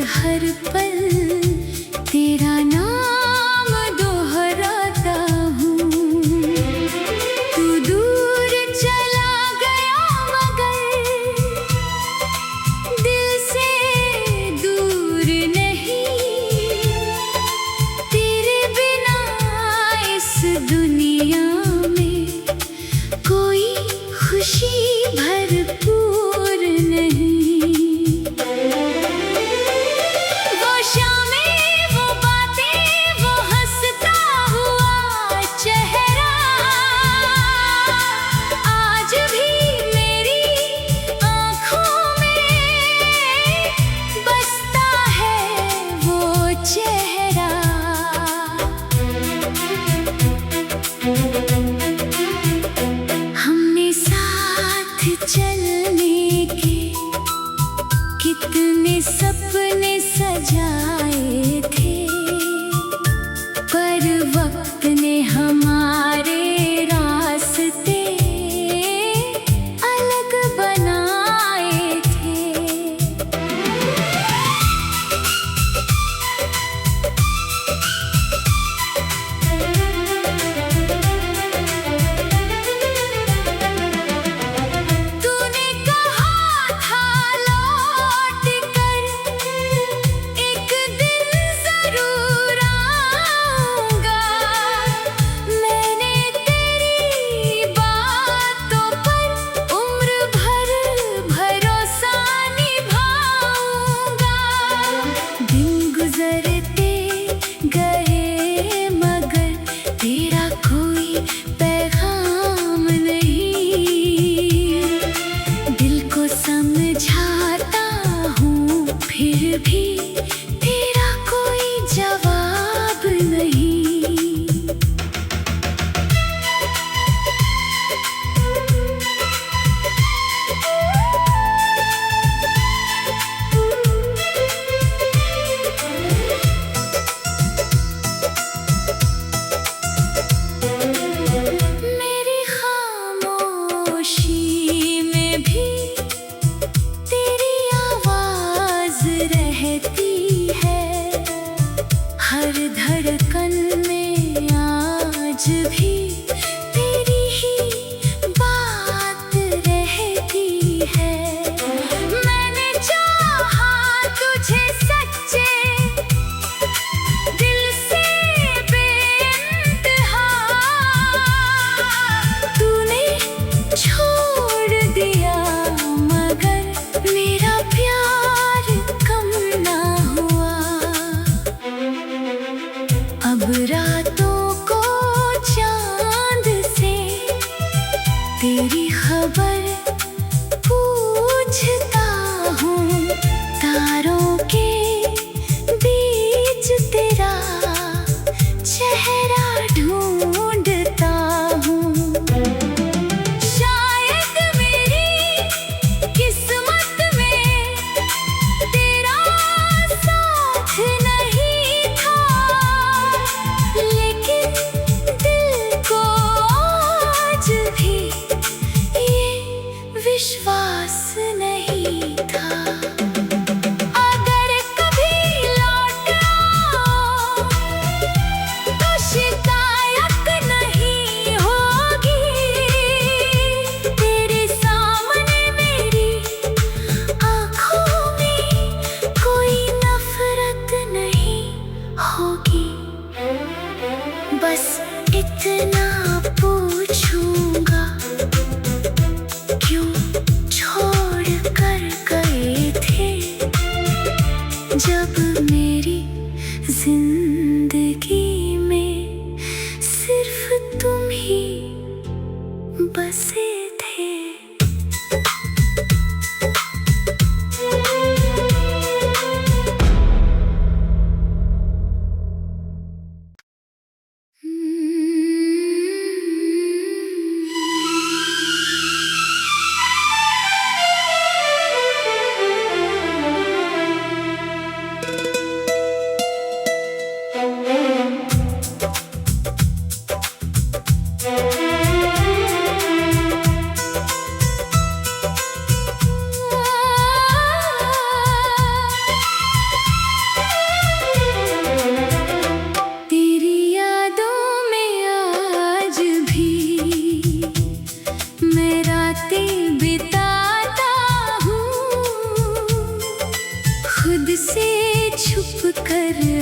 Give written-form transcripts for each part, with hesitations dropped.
हर पल तेरा नाम दोहराता हूँ। तू दूर चला गया मगर दिल से दूर नहीं। तेरे बिना इस दुनिया में कोई खुशी भरपूर नहीं। वो शामें, वो बातें, वो हंसता हुआ चेहरा आज भी मेरी आँखों में बसता है वो चेहरा। हमने साथ चलने के कितने सपने सजाए थे, पर वक्त ने हमारे रास्ते अलग बनाए थे। तूने कहा था लौट कर एक दिन जरूर आऊंगा। मैंने तेरी बातों पर उम्र भर भरोसा निभाऊंगा। दिन गुजरते गए मगर तेरा कोई पैगाम नहीं। दिल को समझाता हूँ फिर भी तेरा कोई जवाब नहीं। मेरी खामोशी में भी तेरी आवाज रहती है। हर धड़कन में आज भी तेरी ही बात रहती है। मैंने चाहा तुझे सच्चे दिल से बेइंतहा। तूने छोड़ दिया मगर मेरा प्यार कम ना हुआ। अब रातों को चांद से तेरी खबर पूछता हूँ। तारों के बीच तेरा चेहरा ढूंढता हूँ। शायद मेरी किस्मत में तेरा साथ नहीं था, लेकिन दिल को आज भी ये विश्वास नहीं था। अगर कभी लौट आओ तो शिकायत नहीं होगी। तेरे सामने मेरी आँखों में कोई नफरत नहीं होगी। बस इतना पूछूंगा, क्यों छोड़ कर गए थे जब मेरी जिंदगी में सिर्फ तुम ही बसे थे।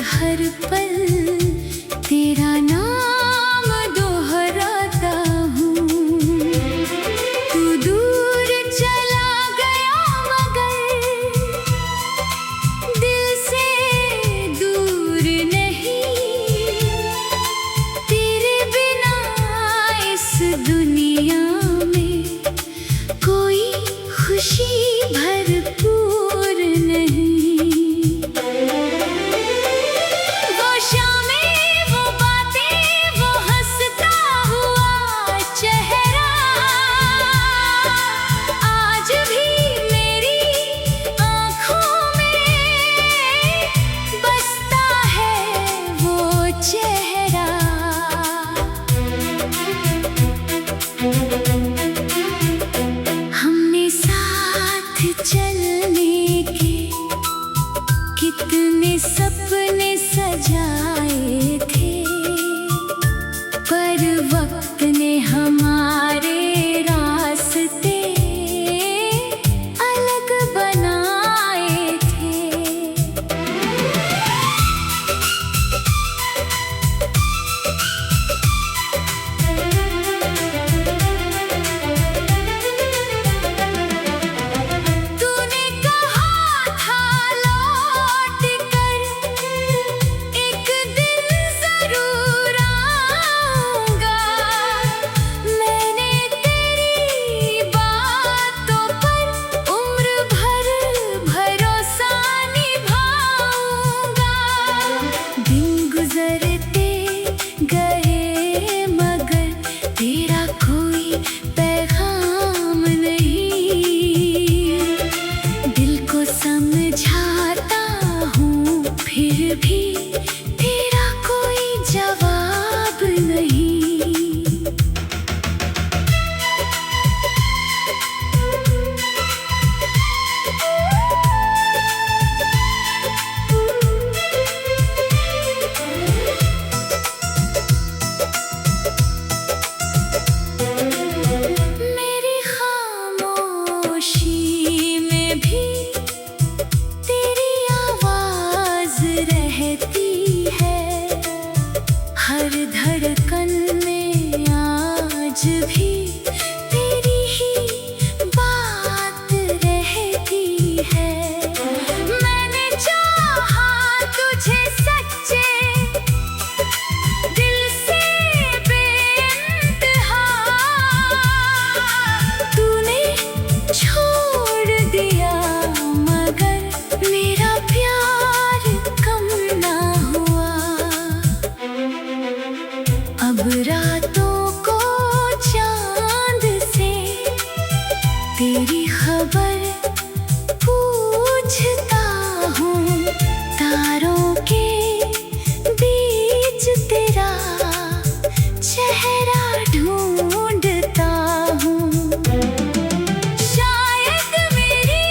हर पल तेरा नाम दोहराता हूँ। तू दूर चला गया मगर दिल से दूर नहीं। तेरे बिना इस दुनिया में कोई खुशी भरपूर नहीं। वो शामें, वो बातें, वो हंसता हुआ चेहरा आज भी मेरी आँखों में बसता है वो चेहरा। हमने साथ चलने के कितने सपने सजाए थे, पर वक्त ने हमारे रास्ते अलग बनाए थे। तूने कहा था लौट कर एक दिन जरूर आऊंगा। मैंने तेरी बातों पर उम्र भर भरोसा निभाऊंगा। दिन गुजरते गए मगर तेरा कोई पैगाम नहीं। दिल को समझाता हूँ फिर भी तेरा कोई जवाब नहीं। मेरी खामोशी में भी तेरी आवाज रहती है। हर धड़कन में आज भी तेरी ही बात रहती है। मैंने चाहा तुझे सच्चे दिल से बेइंतहा। तूने छोड़ दिया मगर मेरा प्यार कम ना हुआ। अब रातों को चांद से तेरी खबर पूछता हूँ। तारों के बीच तेरा चेहरा ढूंढता हूँ। शायद मेरी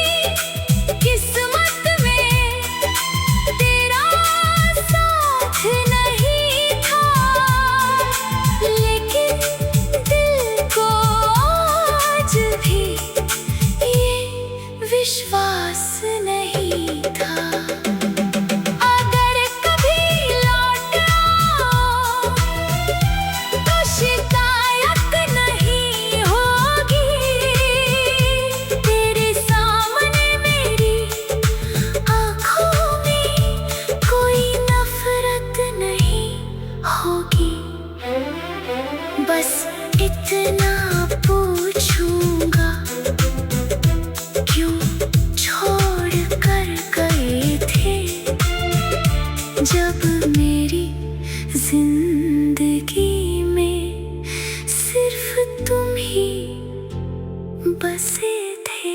किस्मत में तेरा साथ नहीं था, लेकिन दिल को आज भी ये विश्वास नहीं था। अगर कभी लौट आओ तो शिकायत नहीं होगी। तेरे सामने मेरी आँखों में कोई नफरत नहीं होगी। बस इतना पूछूंगा, क्यों छोड़ कर गए थे जब मेरी जिंदगी में सिर्फ तुम ही बसे थे।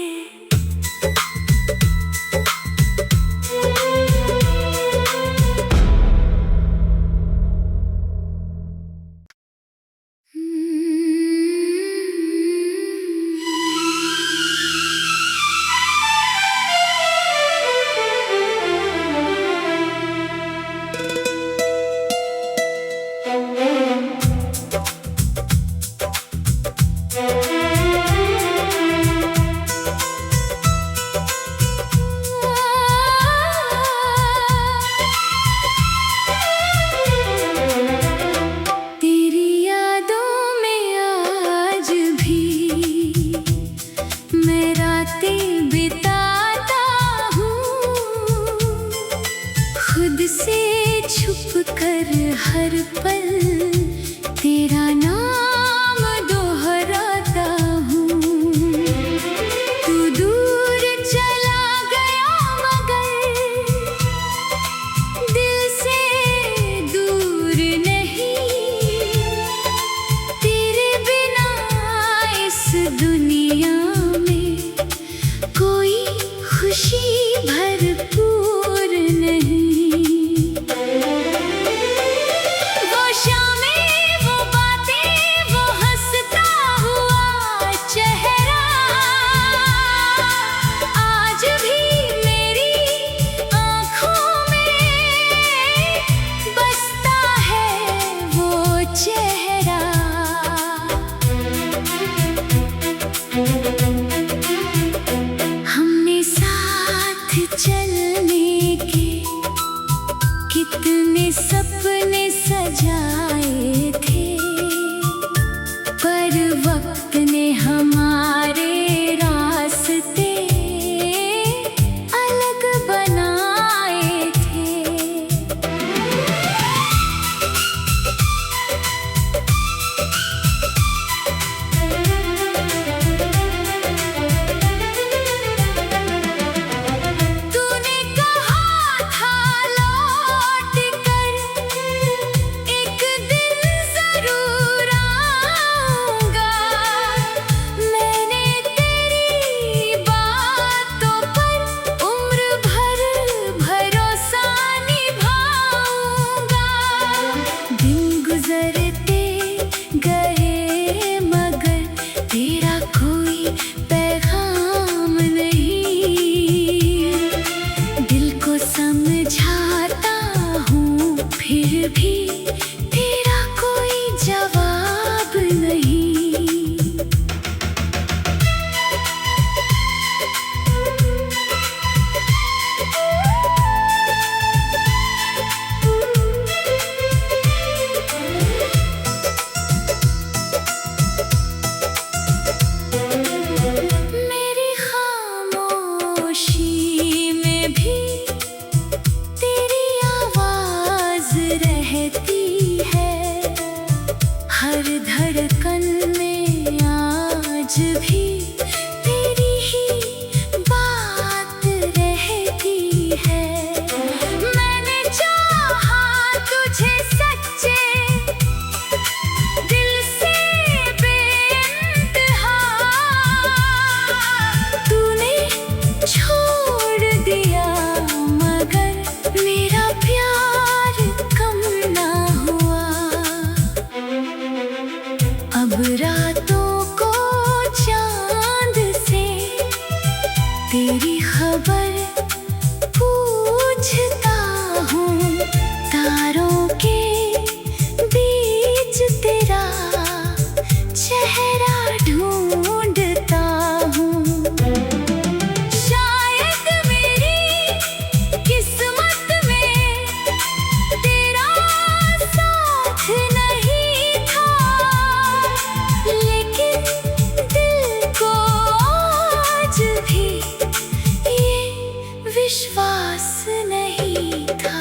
छुप कर हर पल तेरा नाम दोहराता हूँ। तू दूर चला गया मगर दिल से दूर नहीं। तेरे बिना इस दुनिया में कोई खुशी भरपूर नहीं। वो शामें, वो बातें, वो हंसता हुआ चेहरा आज भी मेरी आँखों में बसता है वो चेहरा। हमने साथ चलने के कितने सपने सजाए थे, पर वक्त ने हमारे रास्ते अलग बनाए थे। तूने कहा था लौट कर एक दिन जरूर आऊंगा। मैंने तेरी बातों पर उम्र भर भरोसा निभाऊंगा। दिन गुजरते गए मगर तेरा कोई पैगाम नहीं। दिल को समझाता हूँ फिर भी तेरा कोई जवाब नहीं। मेरी खामोशी में भी तेरी आवाज रहती है। हर धड़कन में आज भी तेरी ही बात रहती है। मैंने चाहा तुझे सच्चे दिल से बेइंतहा। तूने छोड़ दिया मगर मेरा प्यार कम ना हुआ। अब रातों को चांद से तेरी खबर पूछता हूँ। तारों के बीच तेरा चेहरा ढूंढता हूँ। शायद मेरी किस्मत में तेरा साथ नहीं था, लेकिन दिल को आज भी ये विश्वास नहीं था।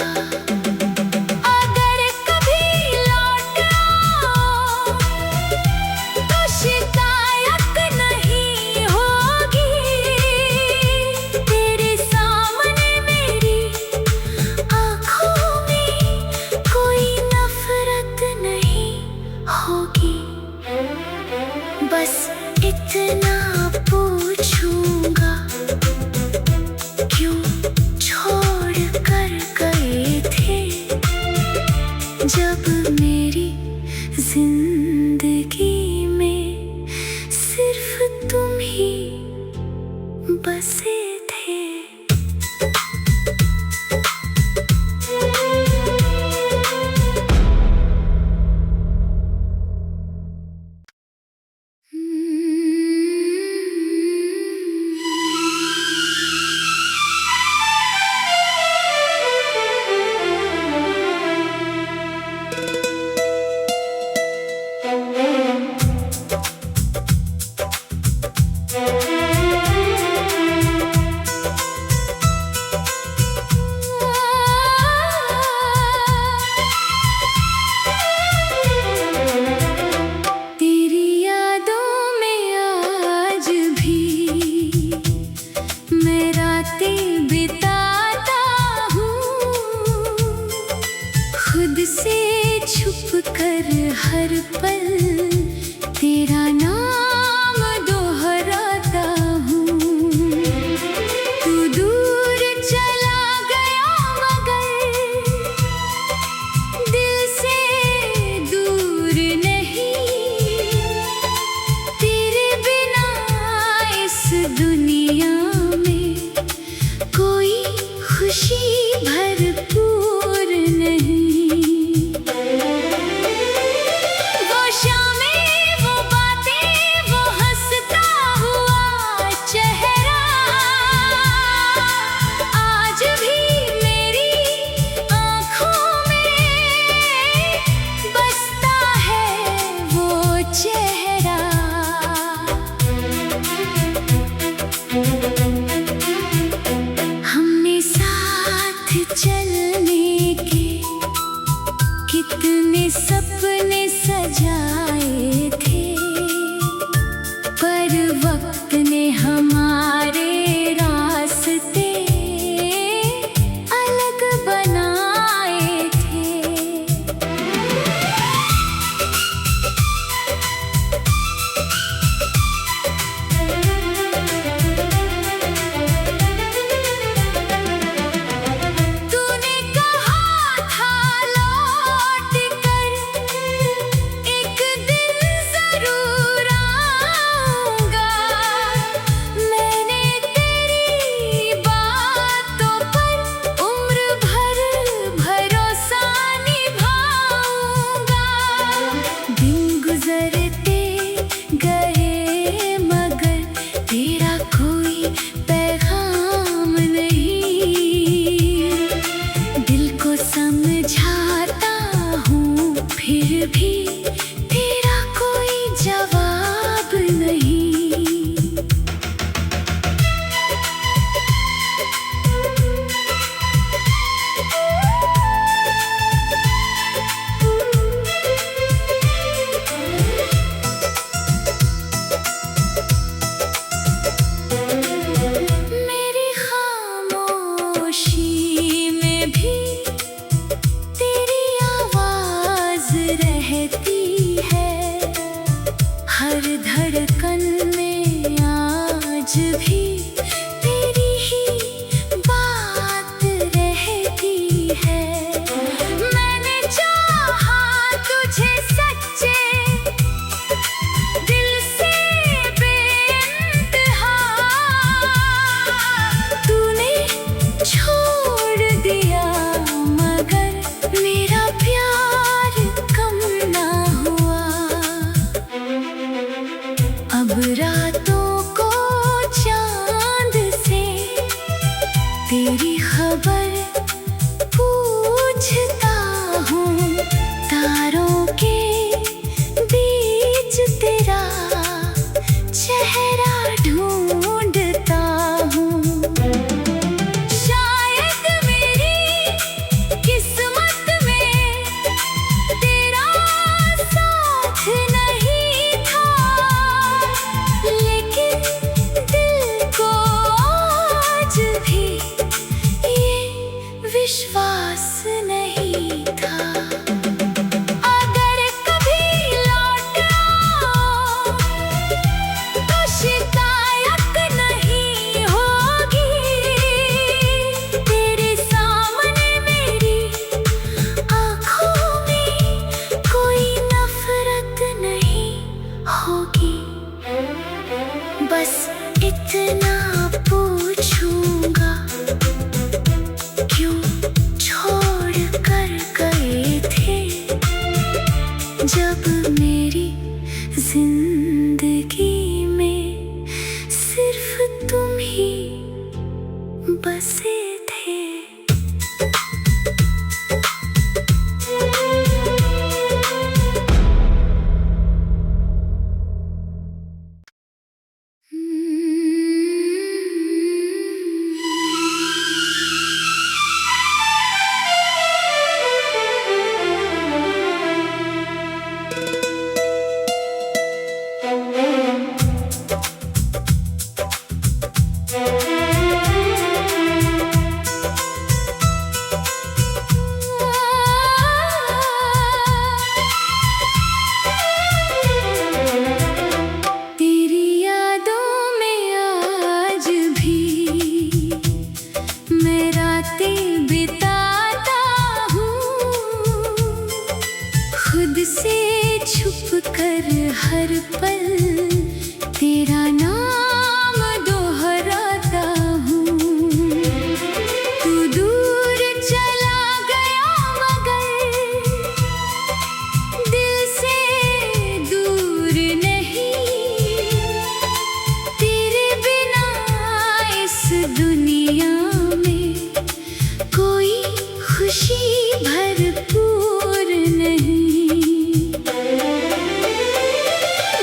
अगर कभी लौट आओ तो शिकायत नहीं होगी। तेरे सामने मेरी आँखों में कोई नफरत नहीं होगी। बस इतना पूछूंगा, क्यों छोड़ कर गए थे जब मेरी जिंदगी में सिर्फ तुम ही बसे थे। खुद से छुप कर हर पल तेरा नाम दोहराता हूँ। तू दूर चला गया मगर दिल से दूर नहीं। तेरे बिना इस दुनिया में कोई खुशी भरपूर नहीं। वो शामें, वो बातें, वो हंसता हुआ चेहरा आज भी मेरी आँखों में बसता है वो चेहरा। हमने साथ चलने के कितने सपने सजाए थे, पर वक्त ने हमारे रास्ते अलग बनाए थे। तूने कहा था लौट कर एक दिन खुद से छुप कर हर पल तेरा नाम दोहराता हूँ। तू दूर चला गया मगर दिल से दूर नहीं। तेरे बिना इस दुनिया में कोई खुशी भरपूर नहीं।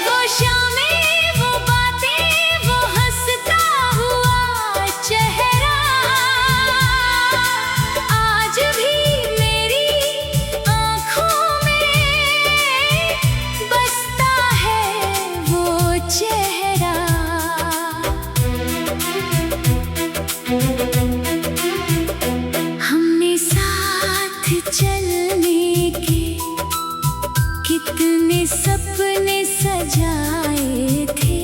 वो शामें, वो बातें, वो हंसता हुआ चेहरा आज भी मेरी आँखों में बसता है वो चेहरा। हमने साथ चलने के कितने सपने सजाए थे,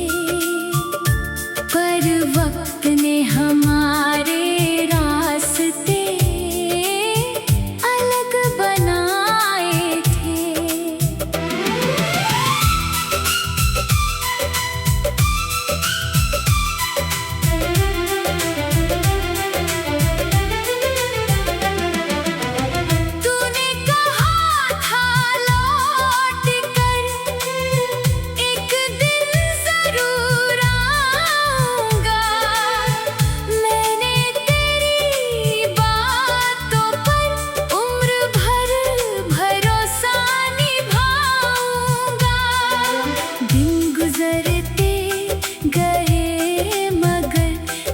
पर वक्त ने हमारे रास्ते अलग बनाए थे। तूने कहा था लौट कर एक दिन जरूर आऊंगा। मैंने तेरी बातों पर उम्र भर भरोसा निभाऊंगा। दिन गुजरते गए मगर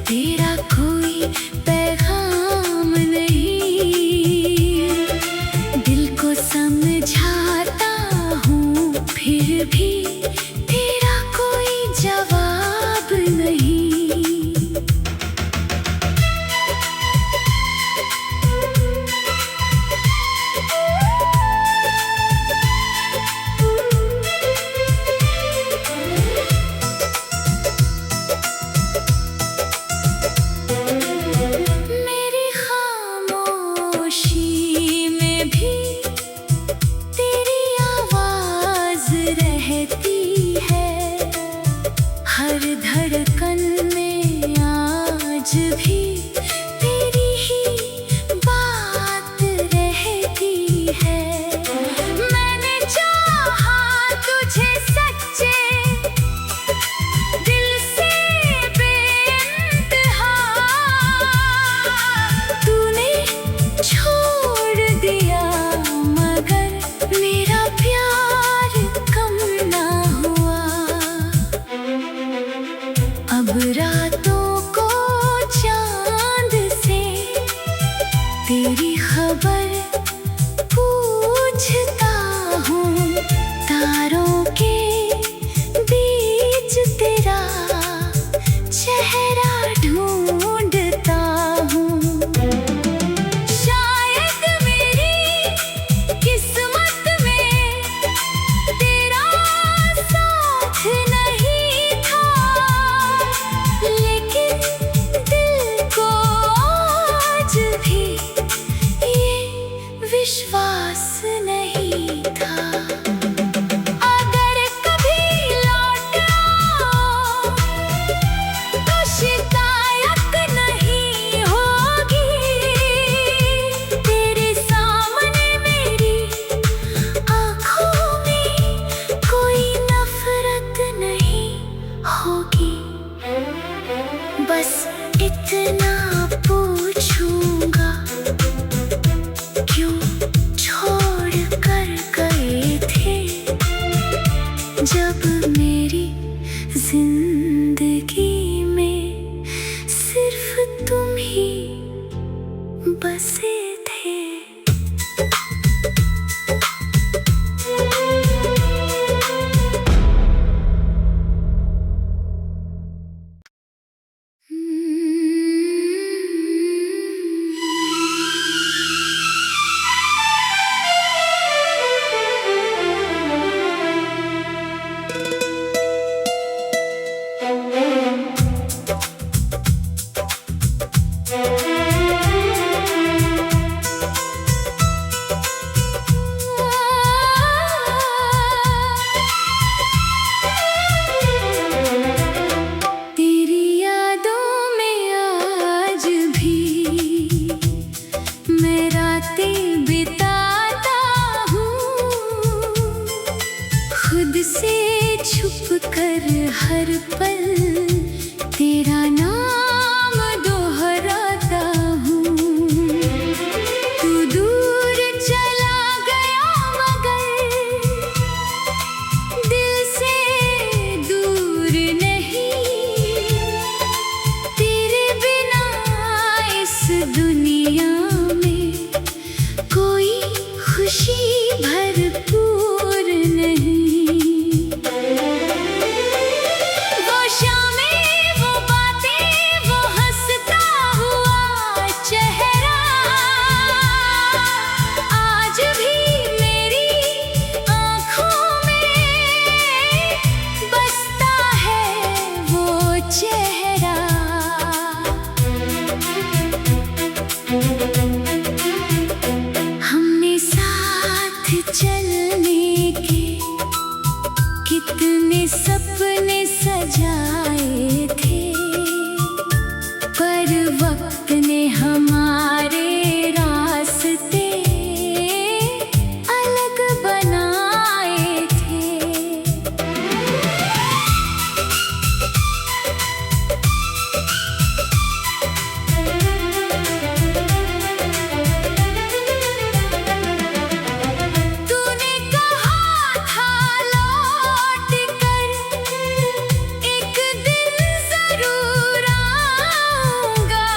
तेरा कोई पैगाम नहीं। दिल को समझाता हूँ फिर भी तेरा कोई जवाब नहीं। मेरी खामोशी में भी तेरी आवाज रहती है। हर धड़कन में आज भी तेरी ही बात रहती है। मैंने चाहा तुझे सच्चे दिल से बेइंतहा। तूने छोड़ दिया मगर मेरा प्यार कम ना हुआ। अब रातों को चांद से तेरी खबर पूछता हूँ। तारों के बीच तेरा चेहरा ढूंढता हूँ। शायद मेरी किस्मत में तेरा साथ नहीं था, लेकिन दिल को आज भी ये विश्वास नहीं था। अगर कभी लौट आओ तो शिकायत नहीं होगी। तेरे सामने मेरी आँखों में कोई नफरत नहीं होगी। बस इतना पूछूंगा, क्यों छोड़ कर गए थे जब मेरी जिंदगी में सिर्फ तुम ही बसे थे। खुद से छुप कर हर पल तेरा नाम दोहराता हूँ। तू दूर चला गया मगर दिल से दूर नहीं। तेरे बिना इस दुनिया में कोई खुशी भरपूर नहीं। वो शामें, वो बातें, वो हंसता हुआ चेहरा आज भी मेरी आँखों में बसता है वो चेहरा। हमने साथ चलने के कितने सपने सजाए थे, पर वक्त ने हमारे रास्ते अलग बनाए थे। तूने कहा था लौट कर एक दिन जरूर आऊंगा।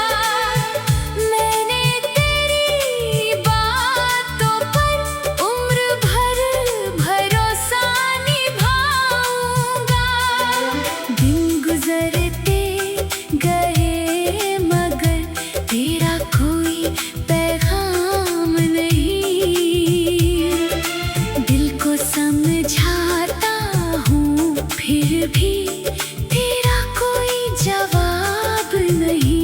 मैंने तेरी बातों पर उम्र भर भरोसा निभाऊंगा। दिन गुजरते गए मगर तेरा कोई पैगाम नहीं। दिल को समझाता हूँ फिर भी तेरा कोई जवाब नहीं।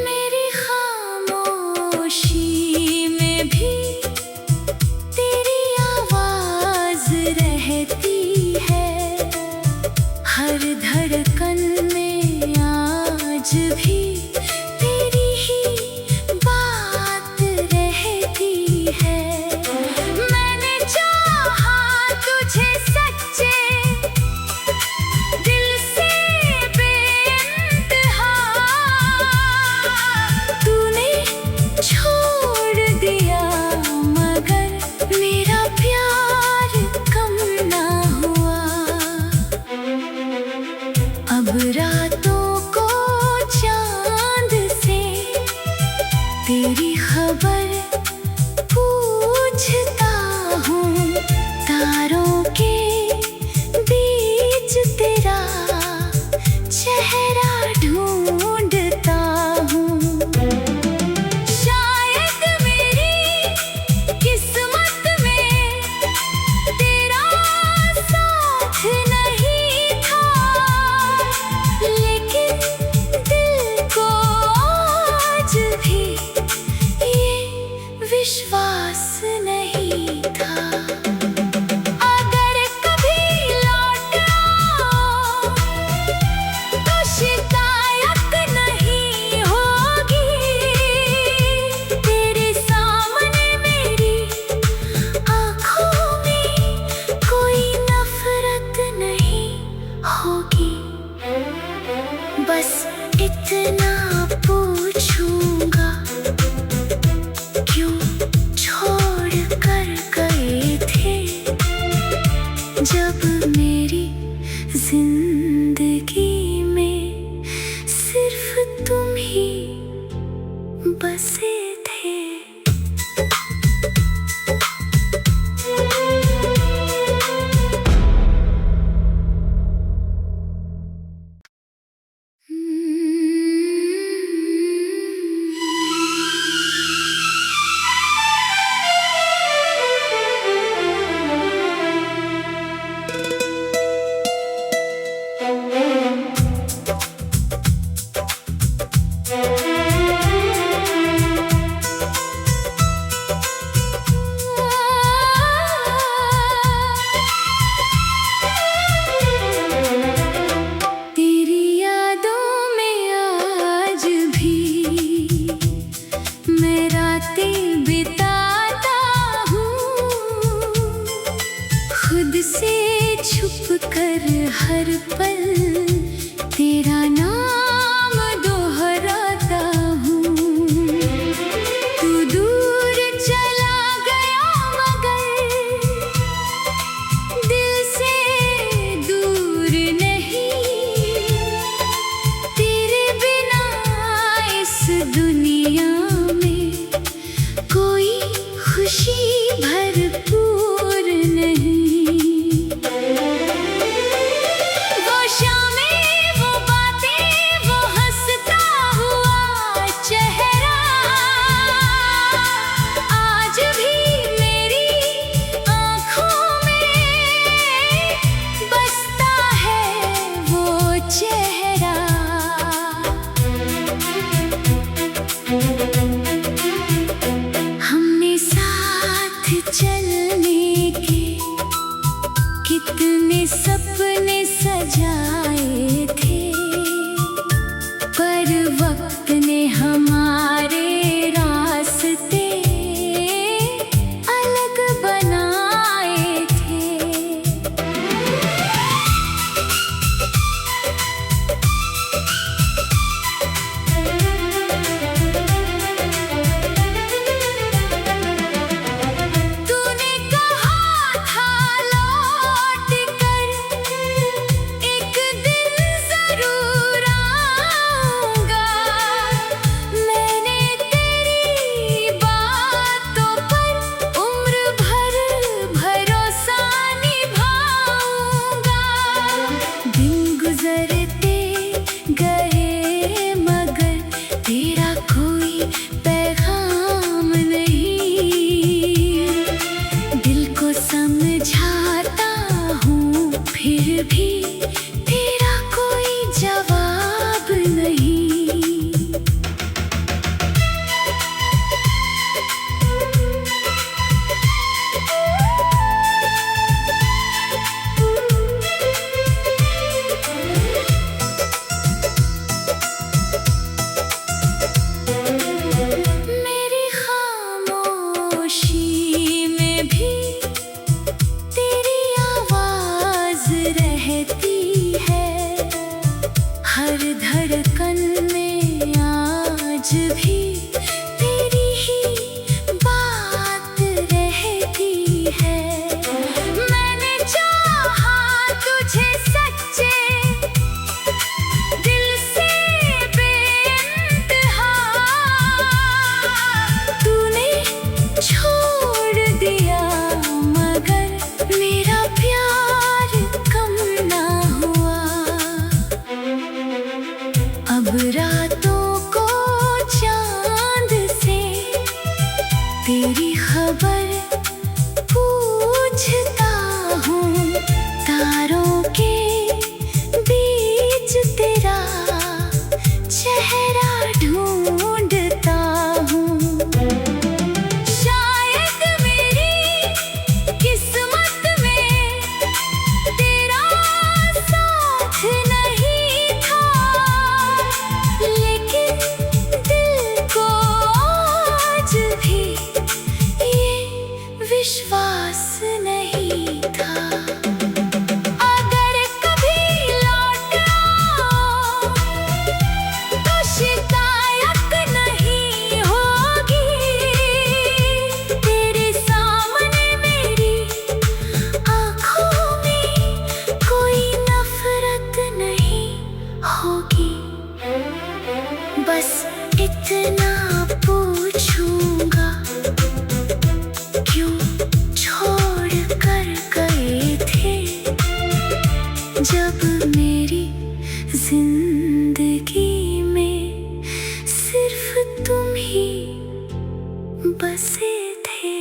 मेरी खामोशी में भी तेरी आवाज रहती है। हर धड़कन में आज भी तेरी ही बात रहती है। मैंने चाहा तुझे सच्चे दिल से बेइंतहा। तूने छोड़ दिया मगर मेरा प्यार कम ना हुआ। अब रातों को चांद से तेरी खबर पूछता हूँ। तारों के बीच तेरा चेहरा ढूंढता हूँ। शायद मेरी किस्मत में तेरा साथ नहीं था, लेकिन दिल को आज भी ये विश्वास नहीं था। अगर कभी लौट आओ तो शिकायत नहीं होगी। तेरे सामने मेरी आँखों में कोई नफरत नहीं होगी। बस इतना पूछूंगा, क्यों छोड़ कर गए हर पल तेरा नाम दोहराता हूँ। तू दूर चला गया मगर दिल से दूर नहीं। तेरे बिना इस दुनिया में कोई खुशी भरपूर नहीं। वो शामें, वो बातें, वो हंसता हुआ चेहरा आज भी मेरी आँखों में बसता है वो चेहरा। हमने साथ चलने के कितने सपने सजाए थे, पर वक्त ने हमारे रास्ते अलग बनाए थे। तूने कहा था लौट कर एक दिन जरूर आऊंगा। मैंने तेरी बातों पर उम्र भर भरोसा निभाऊंगा। दिन गुजरते गए मगर तेरा कोई पैगाम नहीं। दिल को समझाता हूँ फिर भी तेरा कोई जवाब नहीं। मेरी खामोशी में भी तेरी आवाज रहती है। हर धड़कन में आज भी तेरी ही बात रहती है। मैंने चाहा तुझे सच्चे दिल से बेइंतहा। तूने छोड़ दिया मगर मेरा प्यार कम ना हुआ। अब रातों को चांद से तेरी खबर पूछता हूँ। तारों के बीच तेरा चेहरा ढूंढता हूँ। शायद मेरी किस्मत में तेरा साथ नहीं था, लेकिन दिल को आज भी ये विश्वास नहीं था। अगर कभी लौट आओ तो शिकायत नहीं होगी। तेरे सामने मेरी आँखों में कोई नफरत नहीं होगी। बस इतना पूछूंगा, क्यों छोड़ कर गए थे जब मेरी जिंदगी में सिर्फ तुम ही बसे थे।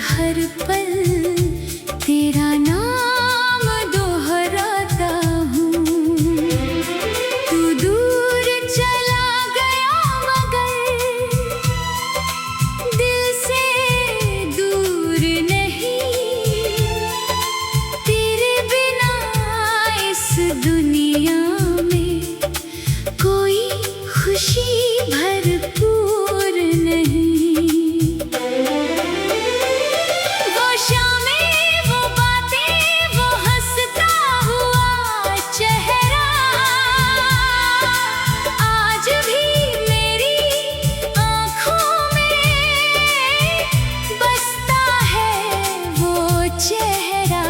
हर पल तेरा नाम दोहराता हूँ। तू दूर चला गया मगर दिल से दूर नहीं। तेरे बिना इस दुनिया में कोई खुशी भरपूर नहीं। वो शामें, वो बातें, वो हंसता हुआ चेहरा आज भी मेरी आँखों में बसता है वो चेहरा।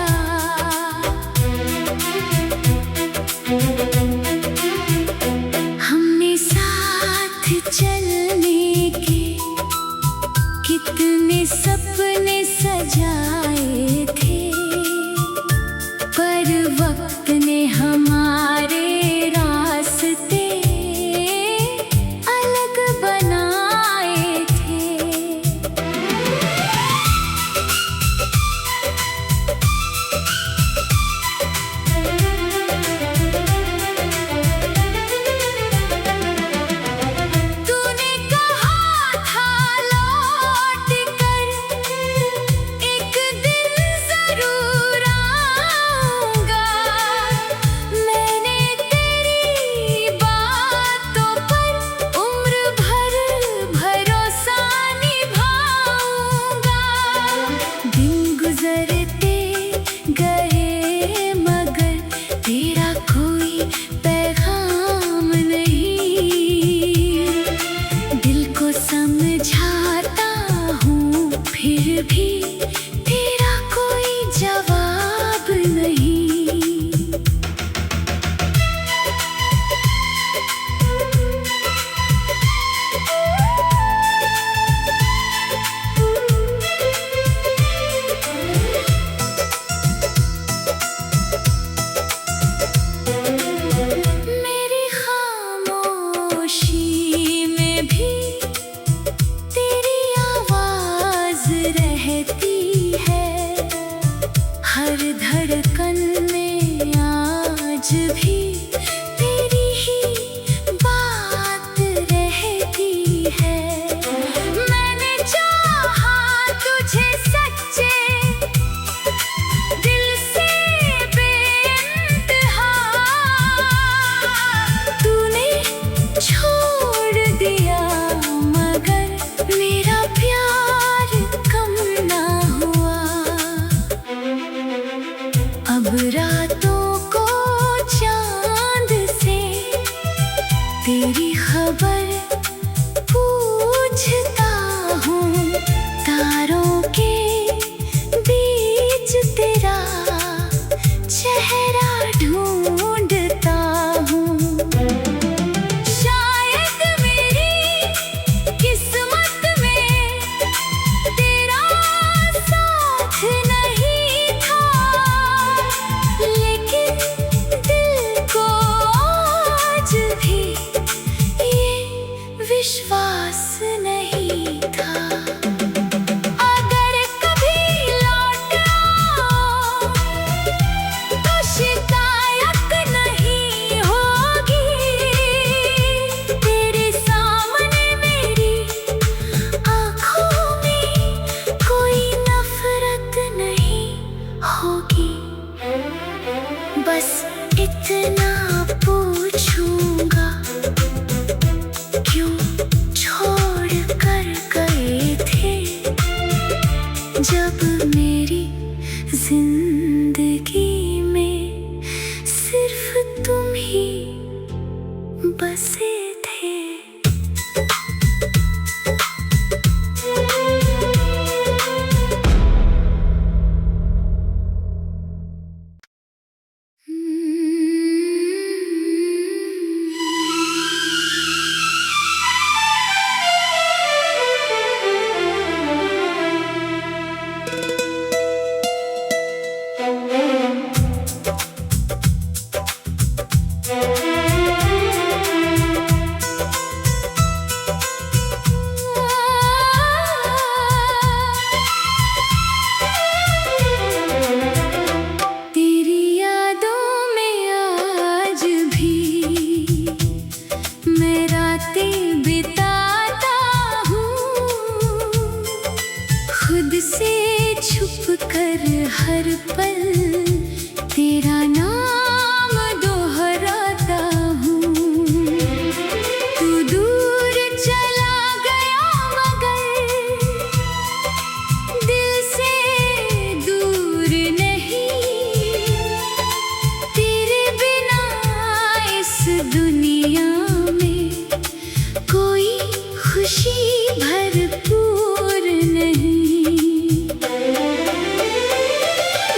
हमने साथ चलने के कितने सपने सजाए थे, पर वक्त ने हमारे रास्ते अलग बनाए थे। तूने कहा था लौट कर एक दिन जरूर आऊंगा। मैंने तेरी बातों पर उम्र भर भरोसा निभाऊंगा। दिन गुजरते गए मगर तेरा कोई पैगाम नहीं। दिल को समझाता हूँ फिर भी तेरा कोई जवाब नहीं। मेरी खामोशी में भी तेरी आवाज रहती है। हर धड़कन में आज भी तेरी ही बात रहती है। मैंने चाहा तुझे सच्चे दिल से बेइंतहा। तूने छोड़ दिया मगर मेरा प्यार कम ना हुआ। अब रातों को चांद से तेरी खबर पूछता हूँ। तारों के बीच तेरा चेहरा ढूंढता हूँ। शायद मेरी किस्मत में तेरा साथ नहीं था, लेकिन दिल को आज भी ये विश्वास नहीं था। अगर कभी लौट आओ तो शिकायत नहीं होगी। तेरे सामने मेरी आँखों में कोई नफरत नहीं होगी। बस इतना पूछूंगा, क्यों छोड़ कर गए थे जब मेरी जिंदगी में सिर्फ तुम ही बसे थे। कर हर पल तेरा नाम दोहराता हूँ। तू दूर चला गया मगर दिल से दूर नहीं। तेरे बिना इस दुनिया में कोई खुशी भरपूर नहीं।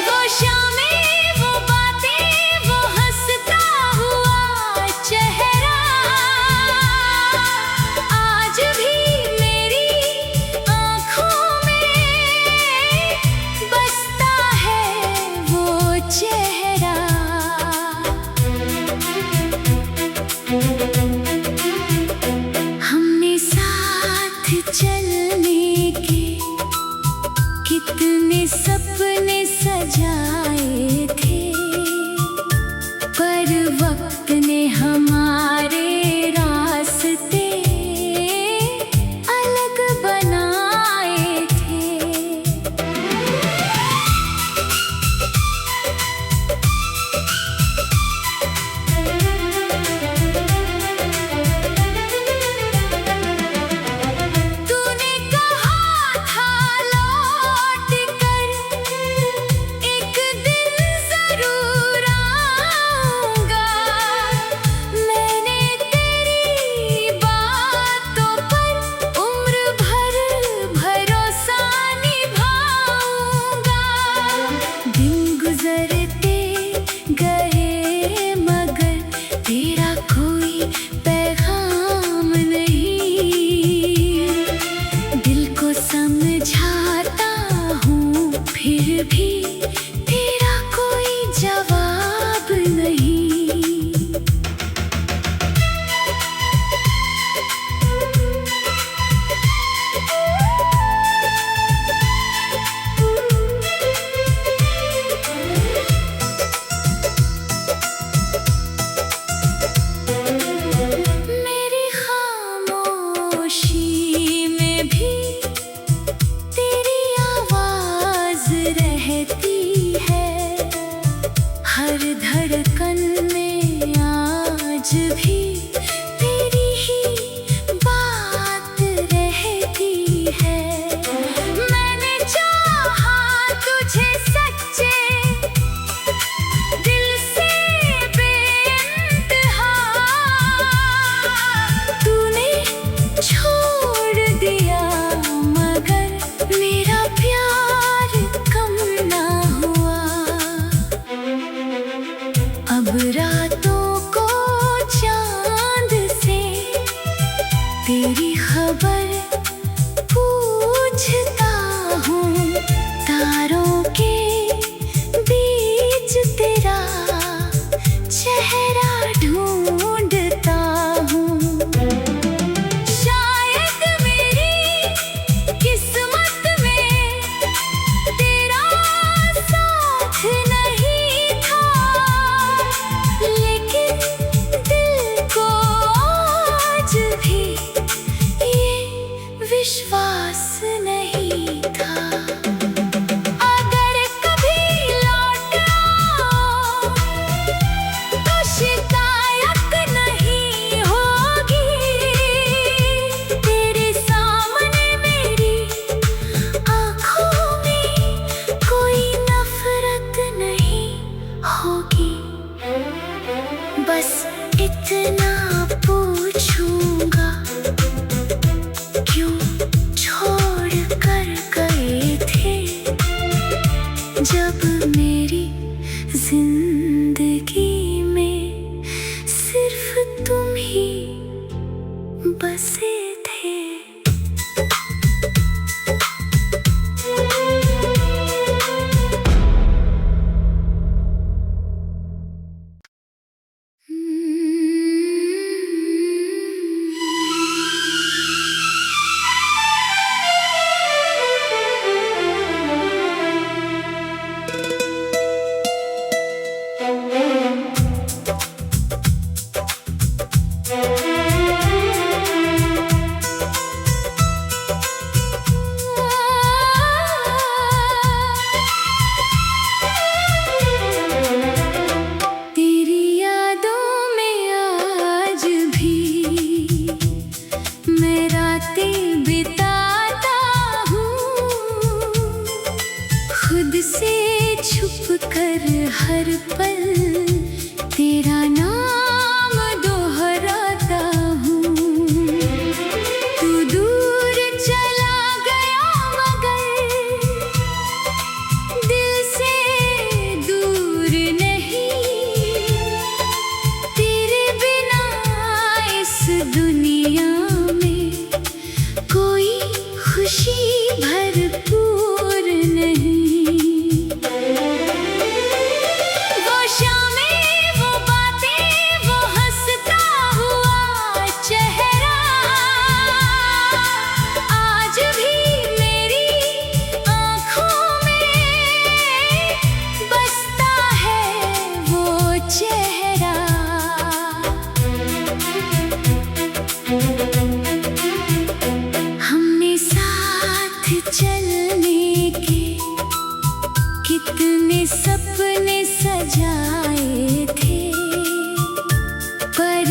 वो शामें, वो बातें, वो हंसता हुआ चेहरा आज भी मेरी आँखों में बसता है वो चेहरा। हमने साथ चलने के कितने सपने सजाए थे, पर वक्त ने हमारे रास्ते अलग बनाए थे। तूने कहा था लौट कर एक दिन जरूर आऊंगा। मैंने तेरी बातों पर उम्र भर भरोसा निभाऊंगा। दिन गुजरते गए मगर तेरा कोई पैगाम नहीं। दिल को समझाता हूँ फिर भी तेरा कोई जवाब नहीं। मेरी खामोशी में भी तेरी आवाज रहती है। हर धड़कन में आज भी तेरी ही बात रहती है। मैंने चाहा तुझे सच्चे दिल से बेइंतहा। तूने छोड़ दिया मगर मेरा प्यार कम ना हुआ। अब रातों को चांद से तेरी खबर पूछता हूँ। तारों के बीच तेरा चेहरा ढूंढता हूँ। शायद मेरी किस्मत में तेरा साथ नहीं था, लेकिन दिल को आज भी ये विश्वास नहीं था। अगर कभी लौट आओ तो शिकायत नहीं होगी। तेरे सामने मेरी आँखों में कोई नफरत नहीं होगी। बस इतना पूछूंगा, क्यों छोड़ कर गए थे जब मेरी जिंदगी में सिर्फ तुम ही बसे थे। कर हर पल तेरा नाम दोहराता हूँ। तू दूर चला गया मगर दिल से दूर नहीं। तेरे बिना इस दुनिया में कोई खुशी भरपूर नहीं। वो शामें, वो बातें, वो हंसता हुआ चेहरा आज भी मेरी आँखों में बसता है वो चेहरा। हमने साथ चलने के कितने सपने सजाए थे, पर